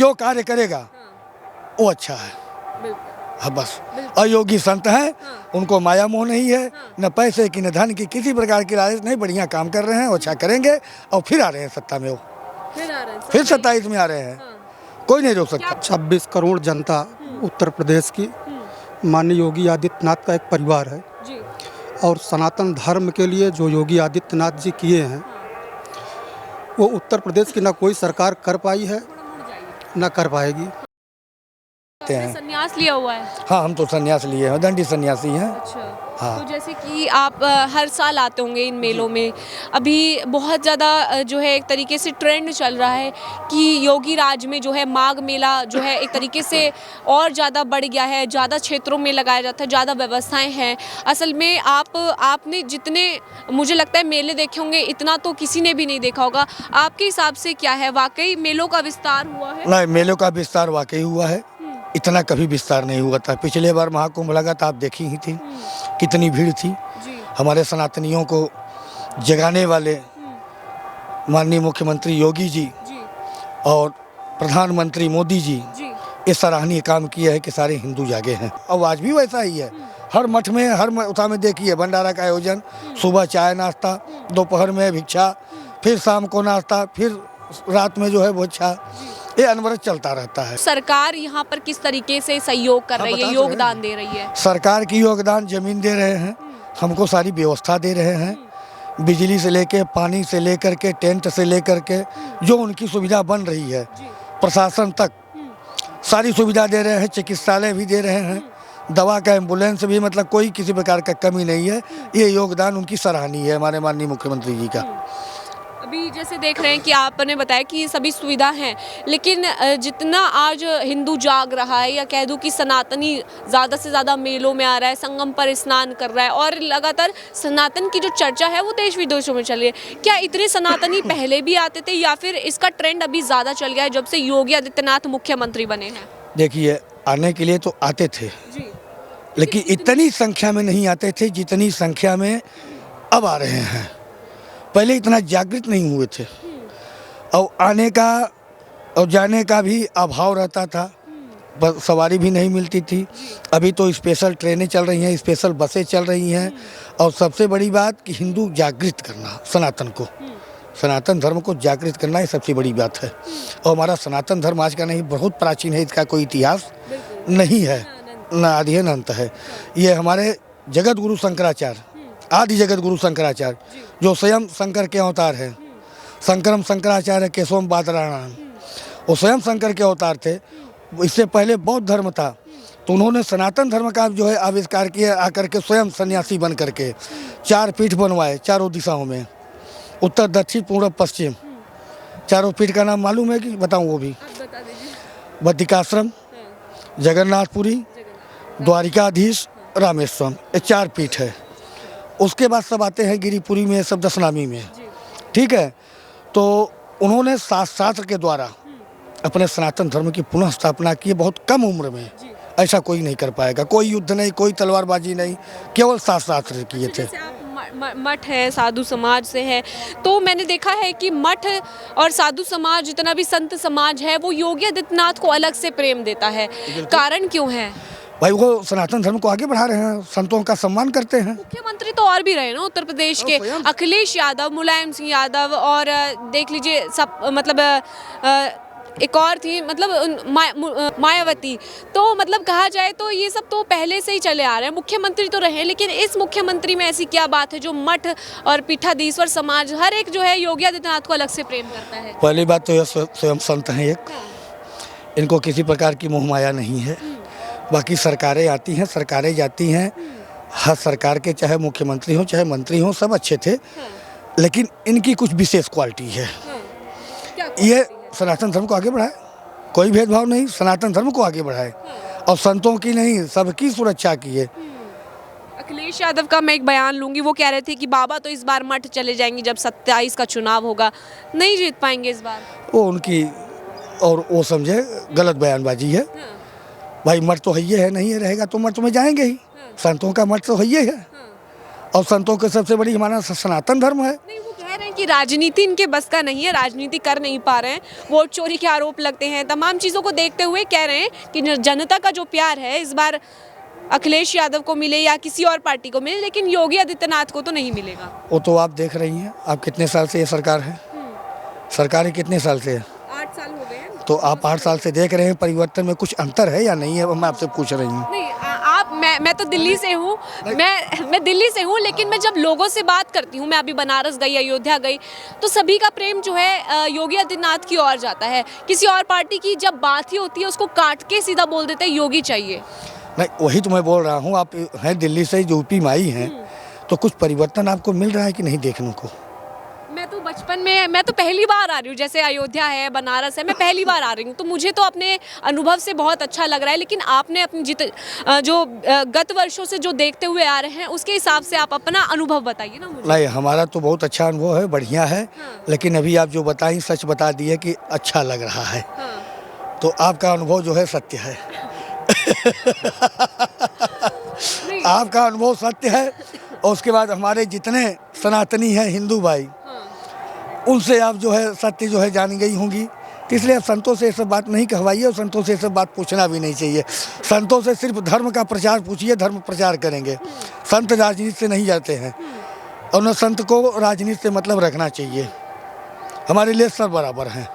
जो कार्य करेगा वो अच्छा है। हाँ बस। अयोगी संत हैं, उनको माया मोह नहीं है, न पैसे की न धन की, किसी प्रकार की लालच नहीं, बढ़िया काम कर रहे हैं, अच्छा करेंगे और फिर आ रहे हैं सत्ता में। वो फिर 27 में आ रहे हैं, कोई नहीं रोक सकता। 26 करोड़ जनता उत्तर प्रदेश की माननीय योगी आदित्यनाथ का एक परिवार है जी। और सनातन धर्म के लिए जो योगी आदित्यनाथ जी किए हैं वो उत्तर प्रदेश की ना कोई सरकार कर पाई है ना कर पाएगी। आपने संन्यास लिया हुआ है? हाँ, हम तो संन्यास लिए हैं, दंडी सन्यासी हैं। अच्छा। हाँ। तो जैसे कि आप हर साल आते होंगे इन मेलों में, अभी बहुत ज़्यादा जो है एक तरीके से ट्रेंड चल रहा है कि योगी राज में जो है माघ मेला जो है एक तरीके से और ज़्यादा बढ़ गया है, ज़्यादा क्षेत्रों में लगाया जाता है, ज़्यादा व्यवस्थाएं हैं। असल में आपने जितने मुझे लगता है मेले देखे होंगे इतना तो किसी ने भी नहीं देखा होगा। आपके हिसाब से क्या है, वाकई मेलों का विस्तार हुआ है? नहीं, मेलों का विस्तार वाकई हुआ है, इतना कभी विस्तार नहीं हुआ था। पिछले बार महाकुंभ लगा था, आप देखी ही थी कितनी भीड़ थी। हमारे सनातनियों को जगाने वाले माननीय मुख्यमंत्री योगी जी और प्रधानमंत्री मोदी जी ये सराहनीय काम किया है कि सारे हिंदू जागे हैं। और आज भी वैसा ही है, हर मठ में हर मथा में देखिए भंडारा का आयोजन, सुबह चाय नाश्ता, दोपहर में भिक्षा, फिर शाम को नाश्ता, फिर रात में जो है भोच्छा, ये अनवरत चलता रहता है। सरकार यहाँ पर किस तरीके से सहयोग कर रही है, योगदान दे रही है? सरकार की योगदान जमीन दे रहे हैं, हमको सारी व्यवस्था दे रहे हैं, बिजली से लेके पानी से लेकर के टेंट से लेकर के जो उनकी सुविधा बन रही है, प्रशासन तक सारी सुविधा दे रहे हैं, चिकित्सालय भी दे रहे हैं, दवा का एम्बुलेंस भी, मतलब कोई किसी प्रकार का कमी नहीं है। ये योगदान उनकी सराहनीय है हमारे माननीय मुख्यमंत्री जी का। अभी जैसे देख रहे हैं कि आपने बताया कि ये सभी सुविधा हैं, लेकिन जितना आज हिंदू जाग रहा है या कह दूं कि सनातनी ज़्यादा से ज़्यादा मेलों में आ रहा है, संगम पर स्नान कर रहा है और लगातार सनातन की जो चर्चा है वो देश विदेशों में चल रही है, क्या इतने सनातनी पहले भी आते थे या फिर इसका ट्रेंड अभी ज़्यादा चल गया है जब से योगी आदित्यनाथ मुख्यमंत्री बने हैं? देखिए, आने के लिए तो आते थे लेकिन इतनी संख्या में नहीं आते थे जितनी संख्या में अब आ रहे हैं। पहले इतना जागृत नहीं हुए थे और आने का और जाने का भी अभाव रहता था, बस सवारी भी नहीं मिलती थी। अभी तो स्पेशल ट्रेनें चल रही हैं, स्पेशल बसें चल रही हैं और सबसे बड़ी बात कि हिंदू जागृत करना, सनातन धर्म को जागृत करना ये सबसे बड़ी बात है। और हमारा सनातन धर्म आज का नहीं, बहुत प्राचीन है, इसका कोई इतिहास नहीं है, न आदि है न अंत है। ये हमारे जगत गुरु शंकराचार्य, आदि जगत गुरु शंकराचार्य जो स्वयं शंकर के अवतार हैं, शंकरम शंकराचार्य केशवम बादरायण, वो स्वयं शंकर के अवतार थे। इससे पहले बौद्ध धर्म था तो उन्होंने सनातन धर्म का जो है आविष्कार किया, आकर के स्वयं सन्यासी बन करके 4 पीठ बनवाए चारों दिशाओं में, उत्तर दक्षिण पूर्व पश्चिम। चारों पीठ का नाम मालूम है कि बताऊं? वो भी बद्रिकाश्रम, जगन्नाथपुरी, द्वारिकाधीश, रामेश्वरम, ये 4 पीठ है। उसके बाद सब आते हैं गिरिपुरी में, सब दशनामी में, ठीक है। तो उन्होंने शास्त्र के द्वारा अपने सनातन धर्म की पुनः स्थापना की, बहुत कम उम्र में। ऐसा कोई नहीं कर पाएगा, कोई युद्ध नहीं, कोई तलवारबाजी नहीं, केवल शास्त्र किए थे। मठ है, साधु समाज से है, तो मैंने देखा है कि मठ और साधु समाज जितना भी संत समाज है वो योगी आदित्यनाथ को अलग से प्रेम देता है, कारण क्यों है? भाई वो सनातन धर्म को आगे बढ़ा रहे हैं, संतों का सम्मान करते हैं। मुख्यमंत्री तो और भी रहे ना उत्तर प्रदेश के, अखिलेश यादव, मुलायम सिंह यादव और देख लीजिए सब, मतलब एक और थी, मतलब मायावती। तो मतलब कहा जाए तो ये सब तो पहले से ही चले आ रहे हैं, मुख्यमंत्री तो रहे, लेकिन इस मुख्यमंत्री में ऐसी क्या बात है जो मठ और पीठाधीश्वर समाज हर एक जो है योगी आदित्यनाथ को अलग से प्रेम करता है? पहली बात तो यह स्वयं संत हैं, एक इनको किसी प्रकार की मोह माया नहीं है। बाकी सरकारें आती हैं, सरकारें जाती हैं, हर सरकार के चाहे मुख्यमंत्री हो चाहे मंत्री हो सब अच्छे थे, लेकिन इनकी कुछ विशेष क्वालिटी है। ये सनातन धर्म को आगे बढ़ाए, कोई भेदभाव नहीं, सनातन धर्म को आगे बढ़ाए और संतों की नहीं सबकी सुरक्षा की है। अखिलेश यादव का मैं एक बयान लूंगी, वो कह रहे थे कि बाबा तो इस बार मठ चले जाएंगे जब 27 का चुनाव होगा, नहीं जीत पाएंगे इस बार। वो उनकी और वो समझे गलत बयानबाजी है। भाई मठ तो है नहीं है, रहेगा तो मठ में जाएंगे ही, संतों का मठ तो है और संतों के सबसे बड़ी हमारा सनातन धर्म है। नहीं, वो कह रहे हैं कि राजनीति इनके बस का नहीं है, राजनीति कर नहीं पा रहे हैं, वोट चोरी के आरोप लगते हैं, तमाम चीज़ों को देखते हुए कह रहे हैं कि जनता का जो प्यार है इस बार अखिलेश यादव को मिले या किसी और पार्टी को मिले, लेकिन योगी आदित्यनाथ को तो नहीं मिलेगा। वो तो आप देख रही हैं, आप कितने साल से ये सरकार है, सरकार ही कितने साल से है, 8 साल हो गए हैं। तो आप 8 साल से देख रहे हैं, परिवर्तन में कुछ अंतर है या नहीं है, वो मैं आपसे पूछ रही हूँ। नहीं मैं तो दिल्ली से हूँ, मैं दिल्ली से हूँ, लेकिन मैं जब लोगों से बात करती हूँ, मैं अभी बनारस गई, अयोध्या गई, तो सभी का प्रेम जो है योगी आदित्यनाथ की ओर जाता है। किसी और पार्टी की जब बात ही होती है उसको काट के सीधा बोल देते हैं योगी चाहिए। नहीं, वही तो मैं बोल रहा हूँ, आप हैं दिल्ली से, जो यूपी में आई हैं, तो कुछ परिवर्तन आपको मिल रहा है कि नहीं देखने को? मैं तो बचपन में, मैं तो पहली बार आ रही हूँ, जैसे अयोध्या है, बनारस है, मैं पहली बार आ रही हूँ, तो मुझे तो अपने अनुभव से बहुत अच्छा लग रहा है। लेकिन आपने अपनी जो गत वर्षों से जो देखते हुए आ रहे हैं उसके हिसाब से आप अपना अनुभव बताइए ना मुझे। नहीं, हमारा तो बहुत अच्छा अनुभव है, बढ़िया है। हाँ। लेकिन अभी आप जो बताई सच बता दिए कि अच्छा लग रहा है, हाँ। तो आपका अनुभव जो है सत्य है। आपका अनुभव सत्य है, और उसके बाद हमारे जितने सनातनी हैं हिंदू भाई, उनसे आप जो है सत्य जो है जान गई होंगी, तो इसलिए आप संतों से ये सब बात नहीं कहवाइए, और संतों से ये सब बात पूछना भी नहीं चाहिए। संतों से सिर्फ धर्म का प्रचार पूछिए, धर्म प्रचार करेंगे। संत राजनीति से नहीं जाते हैं, और न संत को राजनीति से मतलब रखना चाहिए। हमारे लिए सब बराबर हैं,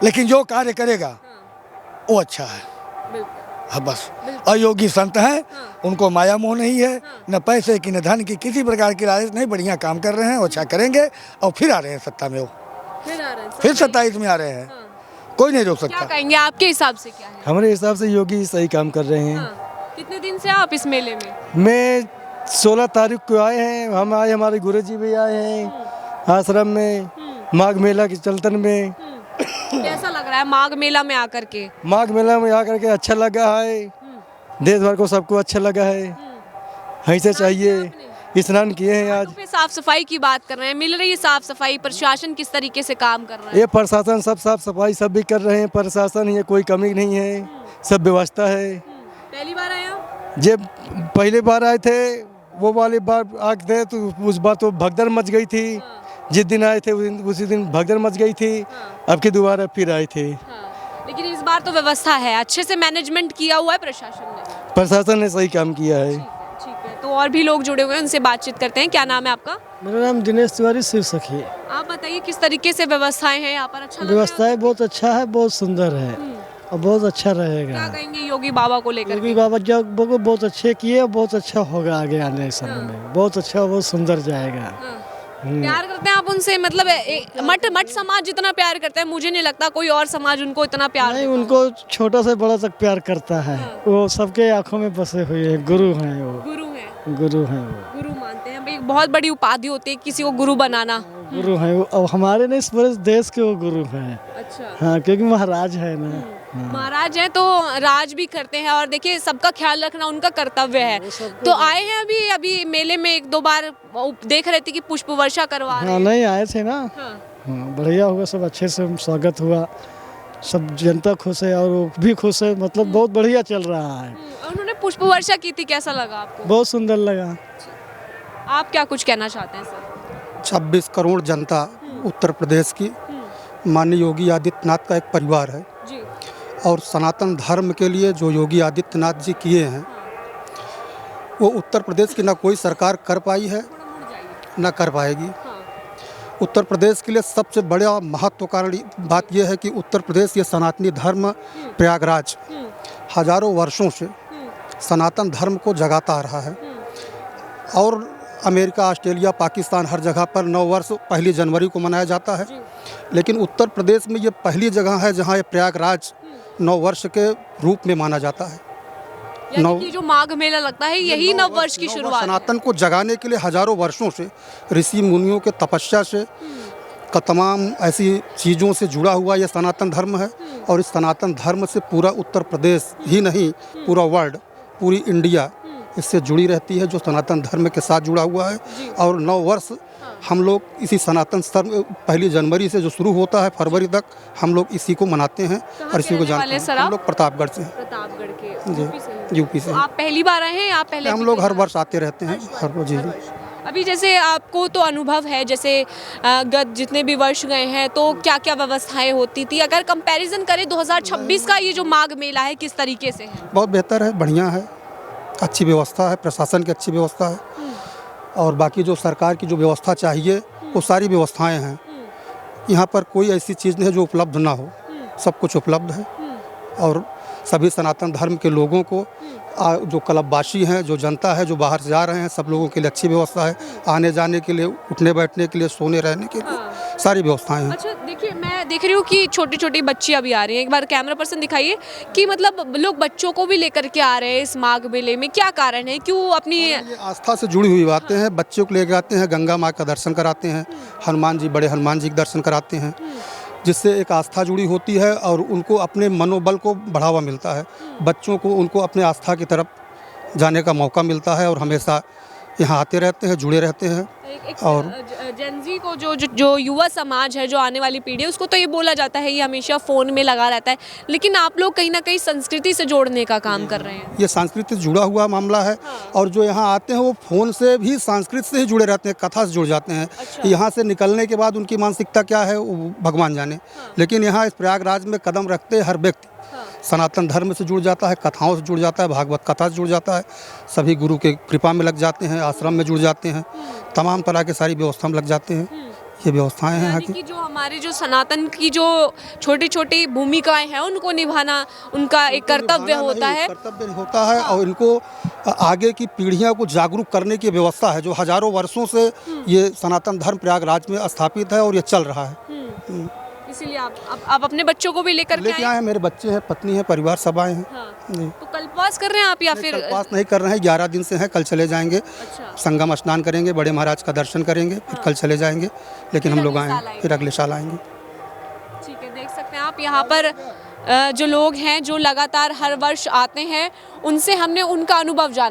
लेकिन जो कार्य करेगा वो अच्छा है। हाँ बस। अयोगी संत हैं, उनको माया मोह नहीं है, न पैसे की न धन की किसी प्रकार की लालच नहीं, बढ़िया काम कर रहे हैं, अच्छा करेंगे, और फिर आ रहे हैं सत्ता में, वो फिर 27 में आ रहे हैं, कोई नहीं रोक क्या सकता। कहेंगे, आपके हिसाब से क्या है? हमारे हिसाब से योगी सही काम कर रहे हैं। कितने दिन से आप इस मेले में? मैं 16 तारीख को आए हैं, हम आए, हमारे गुरुजी भी आए हैं आश्रम में, माघ मेला के चलतन में। कैसा लग रहा है माघ मेला में आकर के? माघ मेला में आकर के अच्छा लगा है, देश भर को सबको अच्छा लगा है, ऐसे चाहिए। स्नान किए हैं आज। पे साफ सफाई की बात कर रहे हैं, मिल रही है साफ सफाई, प्रशासन किस तरीके से काम कर रहा है? ये प्रशासन सब साफ सफाई सब भी कर रहे हैं, प्रशासन ये कोई कमी नहीं है, सब व्यवस्था है। पहली बार आए आप? जब पहले बार आए थे, वो वाली बार आए थे तो उस बार तो भगदड़ मच गई थी। जिस दिन आए थे उसी दिन भगदड़ मच गई थी। अब की दोबारा फिर आए थे। लेकिन इस बार तो व्यवस्था है, अच्छे से मैनेजमेंट किया हुआ है प्रशासन ने। प्रशासन ने सही काम किया है। ठीक है, तो और भी लोग जुड़े हुए हैं, उनसे बातचीत करते हैं। क्या नाम है आपका? मेरा नाम दिनेश तिवारी शिव सखी। आप बताइए किस तरीके से व्यवस्थाएं हैं यहाँ पर? अच्छा लग रहा है? व्यवस्थाएं बहुत अच्छा है, बहुत सुंदर है और बहुत अच्छा रहेगा। क्या कहेंगे योगी बाबा को लेकर? योगी बाबा जब बहुत अच्छे किए, बहुत अच्छा होगा आगे आने समय में, बहुत अच्छा, बहुत सुंदर जाएगा। प्यार करते हैं आप उनसे? मतलब मठ समाज जितना प्यार करते हैं, मुझे नहीं लगता कोई और समाज उनको इतना प्यार नहीं, देता उनको छोटा से बड़ा तक प्यार करता है। वो सबके आंखों में बसे हुए हैं, गुरु हैं वो, गुरु है, गुरु हैं वो, गुरु मानते हैं। एक बहुत बड़ी उपाधि होती है किसी को गुरु बनाना। गुरु हैं वो। अब हमारे नहीं, इस पूरे देश के वो गुरु हैं। अच्छा, हाँ, क्योंकि महाराज है ना। महाराज हैं तो राज भी करते हैं, और देखिए सबका ख्याल रखना उनका कर्तव्य है। तो आए हैं अभी मेले में 1-2 बार देख रहे थे कि पुष्प वर्षा करवा रहे हाँ, हैं। नहीं आए थे ना। हाँ। हाँ, बढ़िया हुआ, सब अच्छे से स्वागत हुआ, सब जनता खुश है और वो भी खुश है, मतलब बहुत बढ़िया चल रहा है। और उन्होंने पुष्प वर्षा की थी, कैसा लगा आपको? बहुत सुंदर लगा। आप क्या कुछ कहना चाहते हैं सर? 26 करोड़ जनता उत्तर प्रदेश की माननीय योगी आदित्यनाथ का एक परिवार है, जी। और सनातन धर्म के लिए जो योगी आदित्यनाथ जी किए हैं वो उत्तर प्रदेश की ना कोई सरकार कर पाई है, ना कर पाएगी। उत्तर प्रदेश के लिए सबसे बड़ा महत्वकारण बात यह है कि उत्तर प्रदेश ये सनातनी धर्म प्रयागराज हजारों वर्षों से सनातन धर्म को जगाता आ रहा है। और अमेरिका, ऑस्ट्रेलिया, पाकिस्तान हर जगह पर 9 वर्ष 1 जनवरी को मनाया जाता है, लेकिन उत्तर प्रदेश में ये पहली जगह है जहाँ ये प्रयागराज 9 वर्ष के रूप में माना जाता है। यानी कि जो माघ मेला लगता है यही 9 वर्ष की शुरुआत है। सनातन को जगाने के लिए हजारों वर्षों से ऋषि मुनियों के तपस्या से का तमाम ऐसी चीज़ों से जुड़ा हुआ यह सनातन धर्म है। और इस सनातन धर्म से पूरा उत्तर प्रदेश ही नहीं, पूरा वर्ल्ड, पूरी इंडिया इससे जुड़ी रहती है, जो सनातन धर्म के साथ जुड़ा हुआ है। और 9 वर्ष हम लोग इसी सनातन धर्म 1 जनवरी से जो शुरू होता है फरवरी तक हम लोग इसी को मनाते हैं और इसी को जानते हैं। हम लोग प्रतापगढ़ से हैं। प्रतापगढ़ के जी, यूपी से। तो आप पहली बार आए हैं या पहले? हम लोग हर वर्ष आते रहते हैं, हर जी। अभी जैसे आपको तो अनुभव है, जैसे गत जितने भी वर्ष गए हैं तो क्या क्या व्यवस्थाएं होती थी, अगर कंपैरिजन करें 2026 का ये जो माघ मेला है किस तरीके से है? बहुत बेहतर है, बढ़िया है, अच्छी व्यवस्था है, प्रशासन की अच्छी व्यवस्था है और बाकी जो सरकार की जो व्यवस्था चाहिए वो सारी व्यवस्थाएं हैं। यहाँ पर कोई ऐसी चीज़ नहीं है जो उपलब्ध ना हो, सब कुछ उपलब्ध है और सभी सनातन धर्म के लोगों को जो क्लबवासी हैं, जो जनता है, जो बाहर से जा रहे हैं, सब लोगों के लिए अच्छी व्यवस्था है, आने जाने के लिए, उठने बैठने के लिए, सोने रहने के लिए सारी व्यवस्थाएं हैं। अच्छा देखिए, मैं देख रही हूँ कि छोटी छोटी बच्ची अभी आ रही हैं, एक बार कैमरा पर्सन दिखाइए कि मतलब लोग बच्चों को भी लेकर के आ रहे हैं इस माघ मेले में, क्या कारण है, क्यों अपनी ये आस्था से जुड़ी हुई बातें हैं। बच्चों को लेकर आते हैं, गंगा माँ का दर्शन कराते हैं, हनुमान जी, बड़े हनुमान जी के दर्शन कराते हैं, जिससे एक आस्था जुड़ी होती है और उनको अपने मनोबल को बढ़ावा मिलता है। बच्चों को उनको अपने आस्था की तरफ जाने का मौका मिलता है और हमेशा यहाँ आते रहते हैं, जुड़े रहते हैं। और जेनजी को जो युवा समाज है, जो आने वाली पीढ़ी है, उसको तो ये बोला जाता है ये हमेशा फ़ोन में लगा रहता है, लेकिन आप लोग कहीं ना कहीं संस्कृति से जोड़ने का काम कर रहे हैं। ये संस्कृति से जुड़ा हुआ मामला है और जो यहाँ आते हैं वो फ़ोन से भी संस्कृति से ही जुड़े रहते हैं, कथा से जुड़ जाते हैं। यहाँ से निकलने के बाद उनकी मानसिकता क्या है वो भगवान जाने, लेकिन यहाँ इस प्रयागराज में कदम रखते हर व्यक्ति सनातन धर्म से जुड़ जाता है, कथाओं से जुड़ जाता है, भागवत कथा से जुड़ जाता है, सभी गुरु के कृपा में लग जाते हैं, आश्रम में जुड़ जाते हैं, तमाम तरह के सारी व्यवस्था में लग जाते हैं। ये व्यवस्थाएं हैं यहाँ यानी की। कि जो हमारे जो सनातन की जो छोटी छोटी भूमिकाएं हैं उनको निभाना उनका एक कर्तव्य होता है। कर्तव्य होता है और इनको आगे की पीढ़ियों को जागरूक करने की व्यवस्था है जो हजारों वर्षों से ये सनातन धर्म प्रयागराज में स्थापित है और ये चल रहा है। इसीलिए आप अपने बच्चों को भी लेकर के आए हैं। मेरे बच्चे हैं, पत्नी है, परिवार सब आए हैं। जी। तो कल्पवास कर रहे हैं आप या फिर कल्पवास नहीं कर रहे हैं, 11 दिन से हैं, कल चले जाएंगे। अच्छा। संगम स्नान करेंगे, बड़े महाराज का दर्शन करेंगे, फिर कल चले जाएंगे, लेकिन हम लोग आए हैं, फिर अगले साल आएंगे। ठीक है, देख सकते हैं आप यहाँ पर जो लोग हैं जो लगातार हर वर्ष आते हैं, उनसे हमने उनका अनुभव जाना।